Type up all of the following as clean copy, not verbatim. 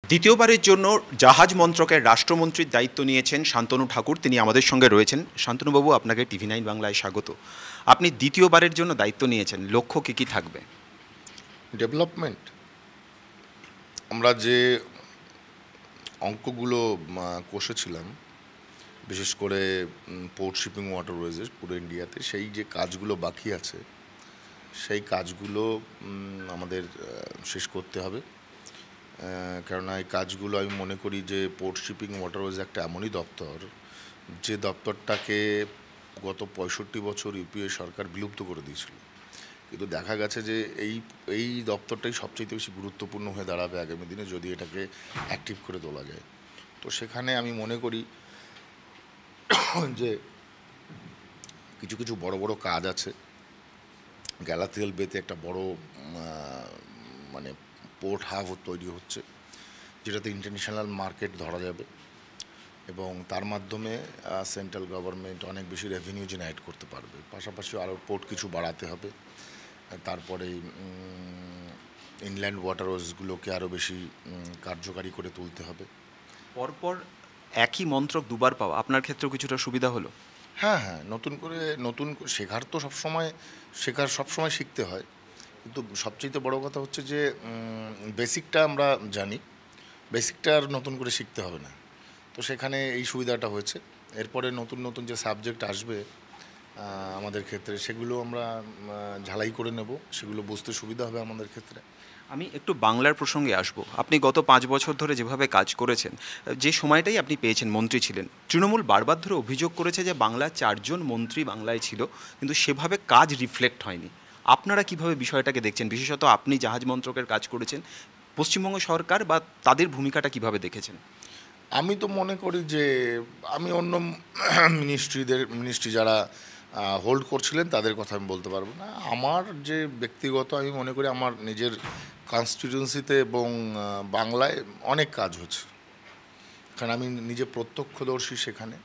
দ্বিতীয়বারের জন্য জাহাজ মন্ত্রকের রাষ্ট্রমন্ত্রীর দায়িত্ব নিয়েছেন শান্তনু ঠাকুর। তিনি আমাদের সঙ্গে রয়েছেন। শান্তনুবাবু, আপনাকে TV9 বাংলায় স্বাগত। আপনি দ্বিতীয়বারের জন্য দায়িত্ব নিয়েছেন, লক্ষ্য কী কী থাকবে? ডেভেলপমেন্ট। আমরা যে অঙ্কগুলো কষেছিলাম, বিশেষ করে পোর্ট শিপিং ওয়াটারওয়েজে পুরো ইন্ডিয়াতে, সেই যে কাজগুলো বাকি আছে সেই কাজগুলো আমাদের শেষ করতে হবে। কেননা এই কাজগুলো আমি মনে করি যে পোর্ট শিপিং ওয়াটারওয়েজ একটা এমনই দপ্তর, যে দপ্তরটাকে গত 65 বছর ইউপিএ সরকার বিলুপ্ত করে দিয়েছিল। কিন্তু দেখা গেছে যে এই দপ্তরটাই সবচেয়ে বেশি গুরুত্বপূর্ণ হয়ে দাঁড়াবে আগামী দিনে, যদি এটাকে অ্যাক্টিভ করে তোলা যায়। তো সেখানে আমি মনে করি যে কিছু কিছু বড় বড় কাজ আছে। গ্যালাথিয়াল বেতে একটা বড় মানে পোর্ট হাব তৈরি হচ্ছে, যেটাতে ইন্টারন্যাশনাল মার্কেট ধরা যাবে এবং তার মাধ্যমে সেন্ট্রাল গভর্নমেন্ট অনেক বেশি রেভিনিউ জেনারেট করতে পারবে। পাশাপাশি আরও পোর্ট কিছু বাড়াতে হবে। তারপরে ইনল্যান্ড ওয়াটারওয়েজগুলোকে আরও বেশি কার্যকারী করে তুলতে হবে। পরপর একই মন্ত্রক দুবার পাওয়া আপনার ক্ষেত্রেও কিছুটা সুবিধা হলো? হ্যাঁ, নতুন শেখার তো সবসময় শিখতে হয়, কিন্তু সবচেয়ে বড় কথা হচ্ছে যে বেসিকটা আমরা জানি, বেসিকটা আর নতুন করে শিখতে হবে না। তো সেখানে এই সুবিধাটা হয়েছে। এরপরে নতুন যে সাবজেক্ট আসবে আমাদের ক্ষেত্রে, সেগুলো আমরা ঝালাই করে নেব, সেগুলো বুঝতে সুবিধা হবে আমাদের ক্ষেত্রে। আমি একটু বাংলার প্রসঙ্গে আসব। আপনি গত 5 বছর ধরে যেভাবে কাজ করেছেন, যে সময়টাই আপনি পেয়েছেন, মন্ত্রী ছিলেন, তৃণমূল বারবার ধরে অভিযোগ করেছে যে বাংলার 4 জন মন্ত্রী বাংলায় ছিল, কিন্তু সেভাবে কাজ রিফ্লেক্ট হয়নি। আপনারা কিভাবে বিষয়টাকে দেখছেন? বিশেষত আপনি জাহাজ মন্ত্রকের কাজ করেছেন, পশ্চিমবঙ্গ সরকার বা তাদের ভূমিকাটা কিভাবে দেখেছেন? আমি তো মনে করি যে আমি অন্য মিনিস্ট্রি যারা হোল্ড করছিলেন তাদের কথা আমি বলতে পারবো না। আমার যে ব্যক্তিগত, আমি মনে করি আমার নিজের কনস্টিটিউয়েন্সিতে এবং বাংলায় অনেক কাজ হচ্ছে, কারণ আমি নিজে প্রত্যক্ষদর্শী সেখানে।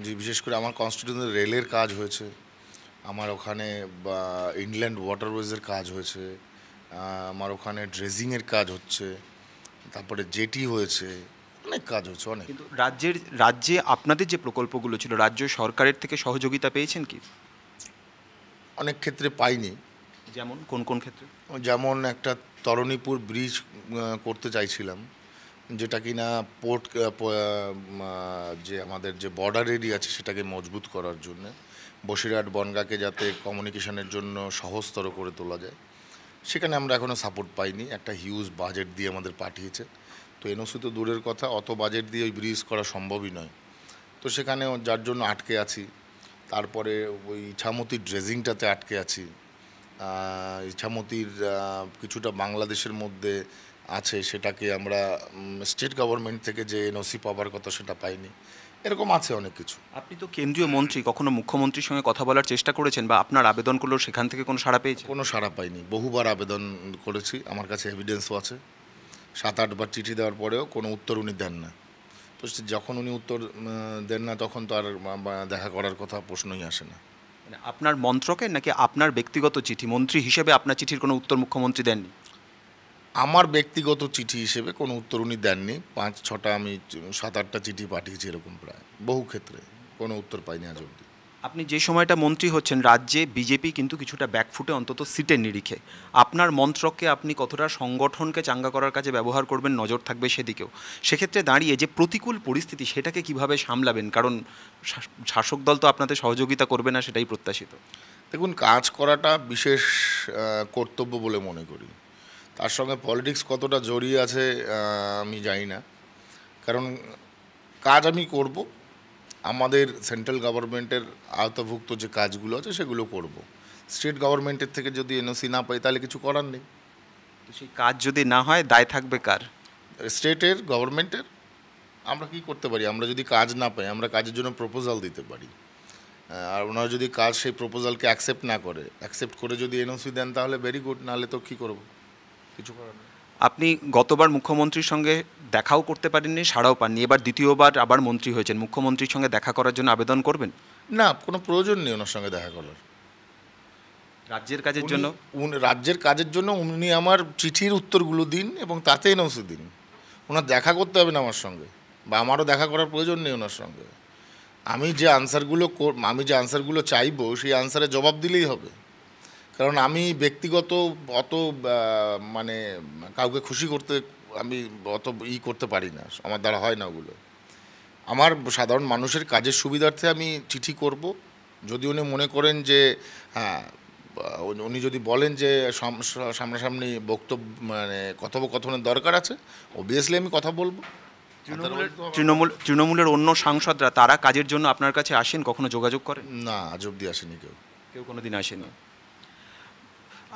যে বিশেষ করে আমার কনস্টিটিউয়েন্সিতে রেলের কাজ হয়েছে, আমার ওখানে বা ইনল্যান্ড ওয়াটারওয়েজের কাজ হয়েছে, আমার ওখানে ড্রেজিংয়ের কাজ হচ্ছে, তারপরে জেটি হয়েছে, অনেক কাজ হচ্ছে অনেক। কিন্তু রাজ্যে আপনাদের যে প্রকল্পগুলো ছিল, রাজ্য সরকারের থেকে সহযোগিতা পেয়েছেন কি? অনেক ক্ষেত্রে পাইনি। যেমন কোন কোন ক্ষেত্রে? যেমন একটা তরণীপুর ব্রিজ করতে চাইছিলাম, যেটা কিনা পোর্ট যে আমাদের যে বর্ডার এরিয়া আছে সেটাকে মজবুত করার জন্য, বসিরহাট বনগাঁকে যাতে কমিউনিকেশনের জন্য সহজতর করে তোলা যায়। সেখানে আমরা এখনও সাপোর্ট পাইনি। একটা হিউজ বাজেট দিয়ে আমাদের পাঠিয়েছে, তো এনওসি তো দূরের কথা, অত বাজেট দিয়ে ওই ব্রিজ করা সম্ভবই নয়। তো সেখানে যার জন্য আটকে আছি। তারপরে ওই ইছামতির ড্রেজিংটাতে আটকে আছি। ইছামতির কিছুটা বাংলাদেশের মধ্যে আছে, সেটাকে আমরা স্টেট গভর্নমেন্ট থেকে যে এনওসি পাওয়ার কথা সেটা পাইনি। এরকম আছে অনেক কিছু। আপনি তো কেন্দ্রীয় মন্ত্রী, কখনো মুখ্যমন্ত্রীর সঙ্গে কথা বলার চেষ্টা করেছেন বা আপনার আবেদন করলেও সেখান থেকে কোনো সাড়া পেয়েছেন? কোনো সাড়া পাইনি। বহুবার আবেদন করেছি, আমার কাছে এভিডেন্সও আছে। 7-8 বার চিঠি দেওয়ার পরেও কোনো উত্তর উনি দেন না। তো যখন উনি উত্তর দেন না, তখন তো আর দেখা করার কথা প্রশ্নই আসে না। মানে আপনার মন্ত্রকের নাকি আপনার ব্যক্তিগত চিঠি? মন্ত্রী হিসেবে আপনার চিঠির কোনো উত্তর মুখ্যমন্ত্রী দেননি? আমার ব্যক্তিগত চিঠি হিসেবে কোনো উত্তর উনি দেননি। 5-6টা, আমি 7-8টা চিঠি পাঠিয়েছি এরকম, প্রায় বহু ক্ষেত্রে কোনো উত্তর পাইনি আজ অবধি। আপনি যে সময়টা মন্ত্রী হচ্ছেন, রাজ্যে বিজেপি কিন্তু কিছুটা ব্যাকফুটে, অন্তত সিটের নিরিখে। আপনার মন্ত্রককে আপনি কতটা সংগঠনকে চাঙ্গা করার কাজে ব্যবহার করবেন, নজর থাকবে সেদিকেও। সেক্ষেত্রে দাঁড়িয়ে যে প্রতিকূল পরিস্থিতি, সেটাকে কিভাবে সামলাবেন? কারণ শাসক দল তো আপনাদের সহযোগিতা করবে না, সেটাই প্রত্যাশিত। দেখুন, কাজ করাটা বিশেষ কর্তব্য বলে মনে করি। তার সঙ্গে পলিটিক্স কতটা জড়িয়ে আছে আমি জানি না, কারণ কাজ আমি করব, আমাদের সেন্ট্রাল গভর্নমেন্টের আওতাভুক্ত যে কাজগুলো আছে সেগুলো করব। স্টেট গভর্নমেন্টের থেকে যদি এনওসি না পাই, তাহলে কিছু করার নেই। তো সেই কাজ যদি না হয়, দায় থাকবে কার? স্টেটের, গভর্নমেন্টের। আমরা কি করতে পারি? আমরা যদি কাজ না পাই, আমরা কাজের জন্য প্রপোজাল দিতে পারি। আর ওনারা যদি কাজ, সেই প্রপোজালকে অ্যাকসেপ্ট না করে, অ্যাকসেপ্ট করে যদি এনওসি দেন, তাহলে ভেরি গুড, নাহলে তো কী করব, কিছু করার নেই। আপনি গতবার মুখ্যমন্ত্রীর সঙ্গে দেখাও করতে পারেননি, সাড়াও পাননি। এবার দ্বিতীয়বার আবার মন্ত্রী হয়েছেন, মুখ্যমন্ত্রীর সঙ্গে দেখা করার জন্য আবেদন করবেন? না, কোনো প্রয়োজন নেই ওনার সঙ্গে দেখা করার। রাজ্যের কাজের জন্য? রাজ্যের কাজের জন্য উনি আমার চিঠির উত্তরগুলো দিন এবং তাতে এনওসি দিন। ওনার দেখা করতে হবে না আমার সঙ্গে, বা আমারও দেখা করার প্রয়োজন নেই ওনার সঙ্গে। আমি যে আনসারগুলো চাইবো সেই আনসারের জবাব দিলেই হবে। কারণ আমি ব্যক্তিগত অত মানে কাউকে খুশি করতে আমি অত করতে পারি না, আমার দ্বারা হয় না ওগুলো। আমার সাধারণ মানুষের কাজের সুবিধার্থে আমি চিঠি করব। যদি উনি মনে করেন যে হ্যাঁ, উনি যদি বলেন যে সামনাসামনি বক্তব্য মানে কথোপকথনের দরকার আছে, অবভিয়াসলি আমি কথা বলবো। তৃণমূলের অন্য সাংসদরা তারা কাজের জন্য আপনার কাছে আসেন, কখনো যোগাযোগ করেন? না, আজ অব্দি আসেনি কেউ কোনো দিন আসেনি।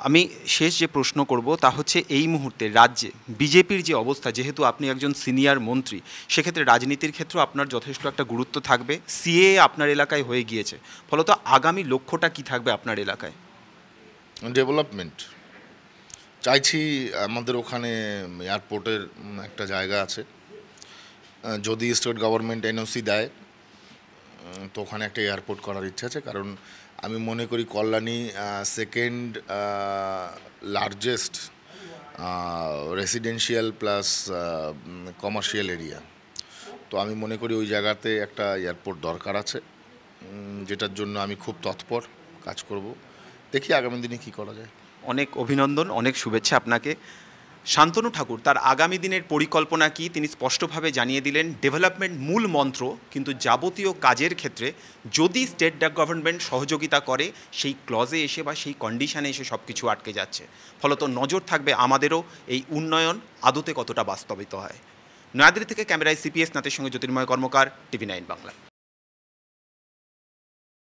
আমি শেষ যে প্রশ্ন করব তা হচ্ছে, এই মুহূর্তে রাজ্যে বিজেপির যে অবস্থা, যেহেতু আপনি একজন সিনিয়র মন্ত্রী, সেক্ষেত্রে রাজনীতির ক্ষেত্রেও আপনার যথেষ্ট একটা গুরুত্ব থাকবে। সিএএ আপনার এলাকায় হয়ে গিয়েছে, ফলত আগামী লক্ষ্যটা কি থাকবে আপনার এলাকায়? ডেভেলপমেন্ট চাইছি। আমাদের ওখানে এয়ারপোর্টের একটা জায়গা আছে, যদি স্টেট গভর্নমেন্ট এনওসি দেয় তো ওখানে একটা এয়ারপোর্ট করার ইচ্ছা আছে। কারণ আমি মনে করি Kalyani second largest residential plus commercial area. তো আমি মনে করি ওই জায়গাতে একটা এয়ারপোর্ট দরকার আছে, যেটার জন্য আমি খুব তৎপর কাজ করব। দেখি আগামী দিনে কী করা যায়। অনেক অভিনন্দন, অনেক শুভেচ্ছা আপনাকে। শান্তনু ঠাকুর তার আগামী দিনের পরিকল্পনা কি তিনি স্পষ্টভাবে জানিয়ে দিলেন। ডেভেলপমেন্ট মূল মন্ত্র, কিন্তু যাবতীয় কাজের ক্ষেত্রে যদি স্টেট গভর্নমেন্ট সহযোগিতা করে, সেই ক্লজে এসে বা সেই কন্ডিশনে এসে সব কিছু আটকে যাচ্ছে। ফলত নজর থাকবে আমাদেরও এই উন্নয়ন আদতে কতটা বাস্তবিত হয়। নয়াদিল্লি থেকে ক্যামেরায় সিপিএস নাথের সঙ্গে জ্যোতির্ময় কর্মকার, টিভি9 বাংলা।